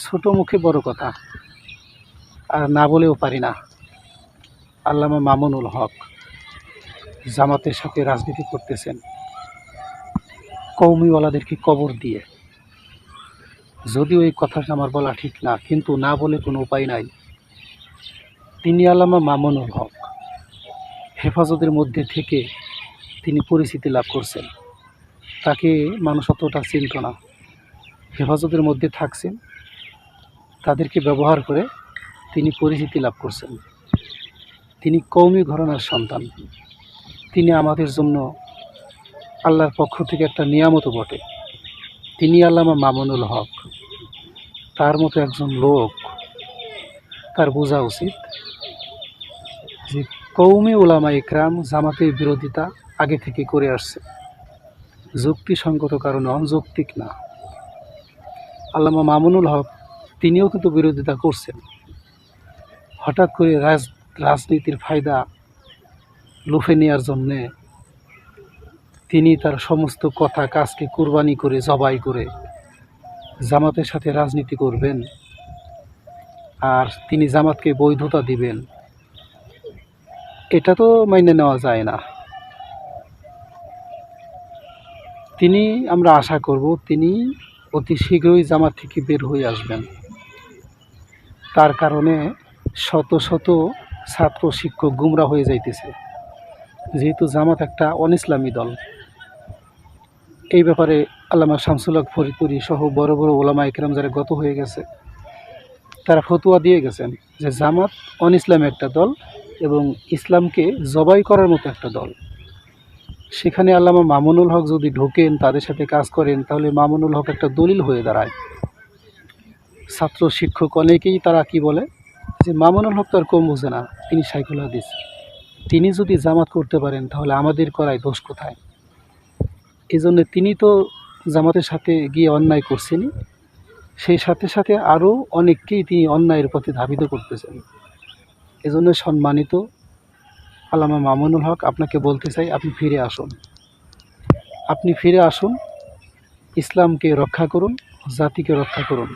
ছোট মুখে বড় কথা, আর না বলেও পারি না। আল্লামা মামুনুল হক জামাতের সাথে রাজনীতি করতেছেন কওমিওয়ালাদেরকে কবর দিয়ে। যদিও এই কথাটা আমার বলা ঠিক না, কিন্তু না বলে কোনো উপায় নাই। তিনি আল্লামা মামুনুল হক হেফাজতের মধ্যে থেকে তিনি পরিচিতি লাভ করছেন। তাকে মানুষ অতটা চিনত না। হেফাজতের মধ্যে থাকছেন, তাদেরকে ব্যবহার করে তিনি পরিচিতি লাভ করছেন। তিনি কওমি ঘরানার সন্তান। তিনি আমাদের জন্য আল্লাহর পক্ষ থেকে একটা নিয়ামতও বটে। তিনি আল্লামা মামুনুল হক। তার মতো একজন লোক, তার বোঝা উচিত যে কওমি উলামা ইকরাম জামাতের বিরোধিতা আগে থেকে করে আসছে, যুক্তিসঙ্গত কারণে অযৌক্তিক না। আল্লামা মামুনুল হক তিনিও কিন্তু বিরোধিতা করছেন। হঠাৎ করে রাজনীতির ফায়দা লুফে নেওয়ার জন্যে তিনি তার সমস্ত কথা কাজকে কুরবানি করে, জবাই করে জামাতের সাথে রাজনীতি করবেন, আর তিনি জামাতকে বৈধতা দিবেন, এটা তো মাইনে নেওয়া যায় না। আমরা আশা করব তিনি অতি শীঘ্রই জামাত থেকে বের হয়ে আসবেন। তার কারণে শত শত ছাত্র শিক্ষক গুমরা হয়ে যাইতেছে, যেহেতু জামাত একটা অনিসলামী দল। এই ব্যাপারে আল্লামা শামসুল হক ফরিদপুরি সহ বড় বড় ওলামা ইকরাম যারা গত হয়ে গেছে, তারা ফতোয়া দিয়ে গেছেন যে জামাত অনিসলামী একটা দল এবং ইসলামকে জবাই করার মতো একটা দল। সেখানে আল্লামা মামুনুল হক যদি ঢোকেন, তাদের সাথে কাজ করেন, তাহলে মামুনুল হক একটা দলিল হয়ে দাঁড়ায়। ছাত্র শিক্ষক অনেকেই তারা কি বলে যে মামুনুল হক তো আর কম বোঝে না, তিনি শাইখুল হাদিস। তিনি যদি জামাত করতে পারেন তাহলে আমাদের করায় দোষ কোথায়? এই জন্য তিনি তো জামাতের সাথে গিয়ে অন্যায় করছেনই, সেই সাথে সাথে আরও অনেককেই তিনি অন্যায়ের পথে ধাবিত করতেছেন। এজন্য সম্মানিত আল্লামা মামুনুল হক, আপনাকে বলতে চাই, আপনি ফিরে আসুন। আপনি ফিরে আসুন, ইসলামকে রক্ষা করুন, জাতিকে রক্ষা করুন।